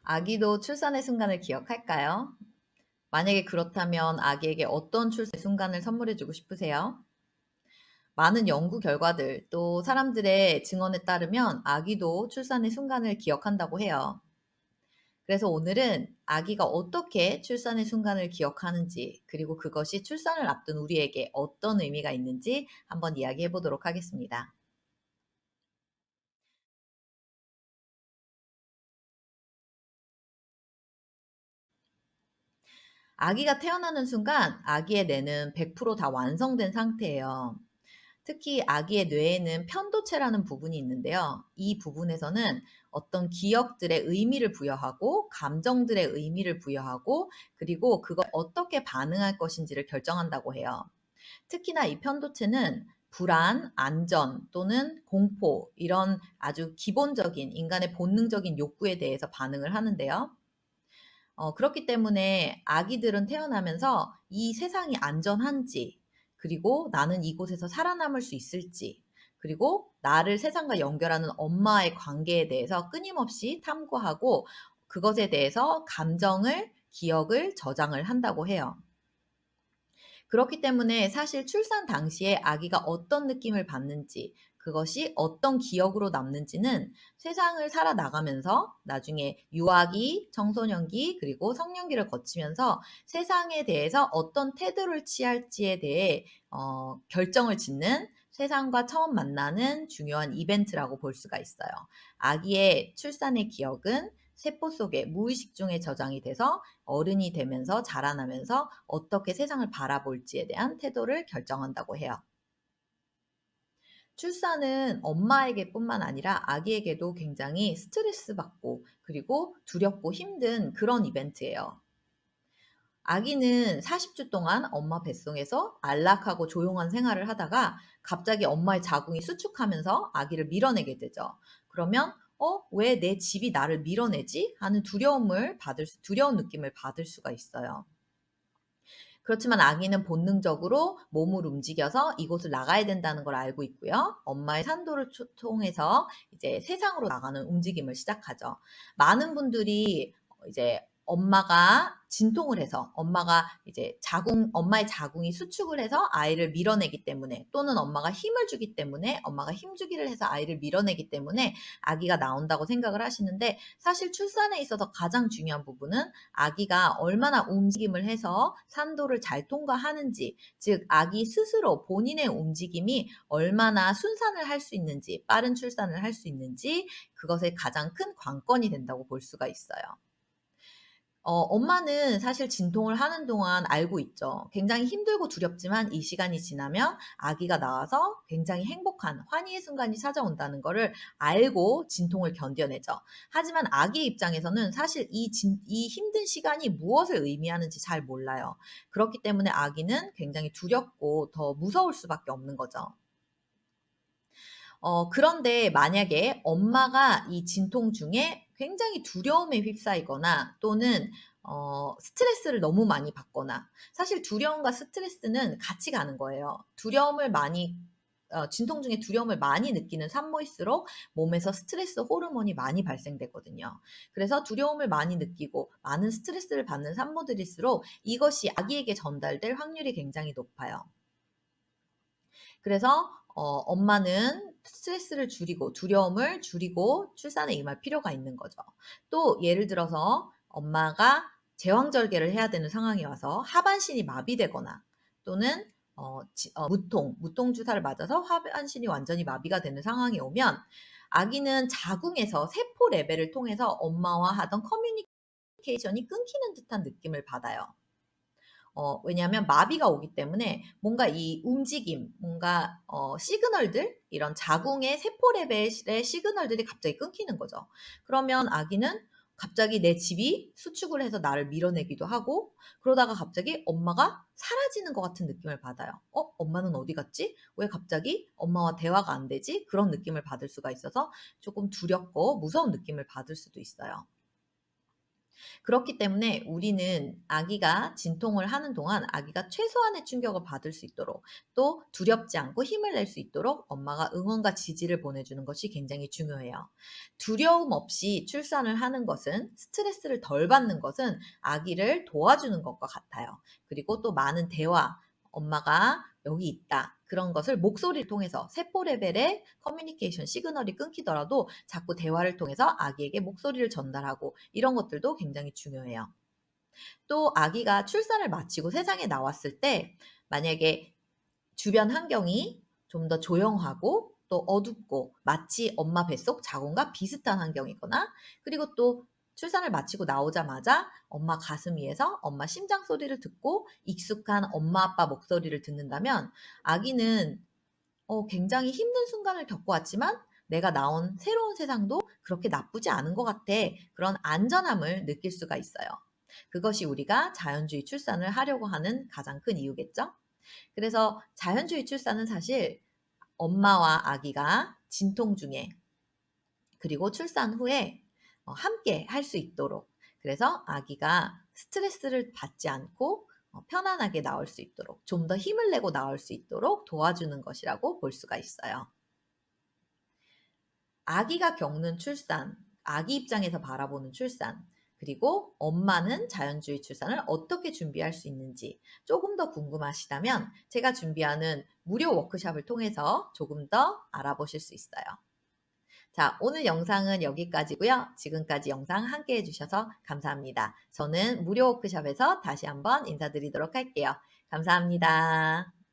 아기도 출산의 순간을 기억할까요? 만약에 그렇다면 아기에게 어떤 출산의 순간을 선물해 주고 싶으세요? 많은 연구 결과들 또 사람들의 증언에 따르면 아기도 출산의 순간을 기억한다고 해요. 그래서 오늘은 아기가 어떻게 출산의 순간을 기억하는지, 그리고 그것이 출산을 앞둔 우리에게 어떤 의미가 있는지 한번 이야기해 보도록 하겠습니다. 아기가 태어나는 순간 아기의 뇌는 100%다 완성된 상태예요. 특히 아기의 뇌에는 편도체라는 부분이 있는데요. 이 부분에서는 어떤 기억들의 의미를 부여하고 감정들의 의미를 부여하고 그리고 그걸 어떻게 반응할 것인지를 결정한다고 해요. 특히나 이 편도체는 불안, 안전 또는 공포 이런 아주 기본적인 인간의 본능적인 욕구에 대해서 반응을 하는데요. 그렇기 때문에 아기들은 태어나면서 이 세상이 안전한지, 그리고 나는 이곳에서 살아남을 수 있을지, 그리고 나를 세상과 연결하는 엄마의 관계에 대해서 끊임없이 탐구하고 그것에 대해서 감정을, 기억을 저장을 한다고 해요. 그렇기 때문에 사실 출산 당시에 아기가 어떤 느낌을 받는지, 그것이 어떤 기억으로 남는지는 세상을 살아나가면서 나중에 유아기, 청소년기, 그리고 성년기를 거치면서 세상에 대해서 어떤 태도를 취할지에 대해 결정을 짓는 세상과 처음 만나는 중요한 이벤트라고 볼 수가 있어요. 아기의 출산의 기억은 세포 속에 무의식 중에 저장이 돼서 어른이 되면서 자라나면서 어떻게 세상을 바라볼지에 대한 태도를 결정한다고 해요. 출산은 엄마에게뿐만 아니라 아기에게도 굉장히 스트레스 받고 그리고 두렵고 힘든 그런 이벤트예요. 아기는 40주 동안 엄마 뱃속에서 안락하고 조용한 생활을 하다가 갑자기 엄마의 자궁이 수축하면서 아기를 밀어내게 되죠. 그러면 왜 내 집이 나를 밀어내지? 하는 두려운 느낌을 받을 수가 있어요. 그렇지만 아기는 본능적으로 몸을 움직여서 이곳을 나가야 된다는 걸 알고 있고요. 엄마의 산도를 통해서 이제 세상으로 나가는 움직임을 시작하죠. 많은 분들이 이제 엄마가 진통을 해서 엄마가 이제 엄마의 자궁이 수축을 해서 아이를 밀어내기 때문에 또는 엄마가 힘을 주기 때문에 엄마가 힘주기를 해서 아이를 밀어내기 때문에 아기가 나온다고 생각을 하시는데 사실 출산에 있어서 가장 중요한 부분은 아기가 얼마나 움직임을 해서 산도를 잘 통과하는지, 즉 아기 스스로 본인의 움직임이 얼마나 순산을 할 수 있는지, 빠른 출산을 할 수 있는지 그것의 가장 큰 관건이 된다고 볼 수가 있어요. 엄마는 사실 진통을 하는 동안 알고 있죠. 굉장히 힘들고 두렵지만 이 시간이 지나면 아기가 나와서 굉장히 행복한 환희의 순간이 찾아온다는 거를 알고 진통을 견뎌내죠. 하지만 아기 입장에서는 사실 이 힘든 시간이 무엇을 의미하는지 잘 몰라요. 그렇기 때문에 아기는 굉장히 두렵고 더 무서울 수밖에 없는 거죠. 그런데 만약에 엄마가 이 진통 중에 굉장히 두려움에 휩싸이거나 또는 스트레스를 너무 많이 받거나 사실 두려움과 스트레스는 같이 가는 거예요. 진통 중에 두려움을 많이 느끼는 산모일수록 몸에서 스트레스 호르몬이 많이 발생되거든요. 그래서 두려움을 많이 느끼고 많은 스트레스를 받는 산모들일수록 이것이 아기에게 전달될 확률이 굉장히 높아요. 그래서 엄마는 스트레스를 줄이고 두려움을 줄이고 출산에 임할 필요가 있는 거죠. 또 예를 들어서 엄마가 제왕절개를 해야 되는 상황이 와서 하반신이 마비되거나 또는 무통 주사를 맞아서 하반신이 완전히 마비가 되는 상황이 오면 아기는 자궁에서 세포 레벨을 통해서 엄마와 하던 커뮤니케이션이 끊기는 듯한 느낌을 받아요. 왜냐하면 마비가 오기 때문에 뭔가 이 움직임, 뭔가 시그널들, 이런 자궁의 세포 레벨의 시그널들이 갑자기 끊기는 거죠. 그러면 아기는 갑자기 내 집이 수축을 해서 나를 밀어내기도 하고 그러다가 갑자기 엄마가 사라지는 것 같은 느낌을 받아요. 엄마는 어디 갔지? 왜 갑자기 엄마와 대화가 안 되지? 그런 느낌을 받을 수가 있어서 조금 두렵고 무서운 느낌을 받을 수도 있어요. 그렇기 때문에 우리는 아기가 진통을 하는 동안 아기가 최소한의 충격을 받을 수 있도록 또 두렵지 않고 힘을 낼 수 있도록 엄마가 응원과 지지를 보내주는 것이 굉장히 중요해요. 두려움 없이 출산을 하는 것은 스트레스를 덜 받는 것은 아기를 도와주는 것과 같아요. 그리고 또 많은 대화, 엄마가 여기 있다. 그런 것을 목소리를 통해서 세포 레벨의 커뮤니케이션 시그널이 끊기더라도 자꾸 대화를 통해서 아기에게 목소리를 전달하고 이런 것들도 굉장히 중요해요. 또 아기가 출산을 마치고 세상에 나왔을 때 만약에 주변 환경이 좀 더 조용하고 또 어둡고 마치 엄마 뱃속 자궁과 비슷한 환경이거나 그리고 또 출산을 마치고 나오자마자 엄마 가슴 위에서 엄마 심장 소리를 듣고 익숙한 엄마 아빠 목소리를 듣는다면 아기는 굉장히 힘든 순간을 겪어왔지만 내가 나온 새로운 세상도 그렇게 나쁘지 않은 것 같아. 그런 안전함을 느낄 수가 있어요. 그것이 우리가 자연주의 출산을 하려고 하는 가장 큰 이유겠죠? 그래서 자연주의 출산은 사실 엄마와 아기가 진통 중에 그리고 출산 후에 함께 할 수 있도록 그래서 아기가 스트레스를 받지 않고 편안하게 나올 수 있도록 좀 더 힘을 내고 나올 수 있도록 도와주는 것이라고 볼 수가 있어요. 아기가 겪는 출산, 아기 입장에서 바라보는 출산, 그리고 엄마는 자연주의 출산을 어떻게 준비할 수 있는지 조금 더 궁금하시다면 제가 준비하는 무료 워크숍을 통해서 조금 더 알아보실 수 있어요. 자, 오늘 영상은 여기까지고요. 지금까지 영상 함께 해주셔서 감사합니다. 저는 무료 워크숍에서 다시 한번 인사드리도록 할게요. 감사합니다.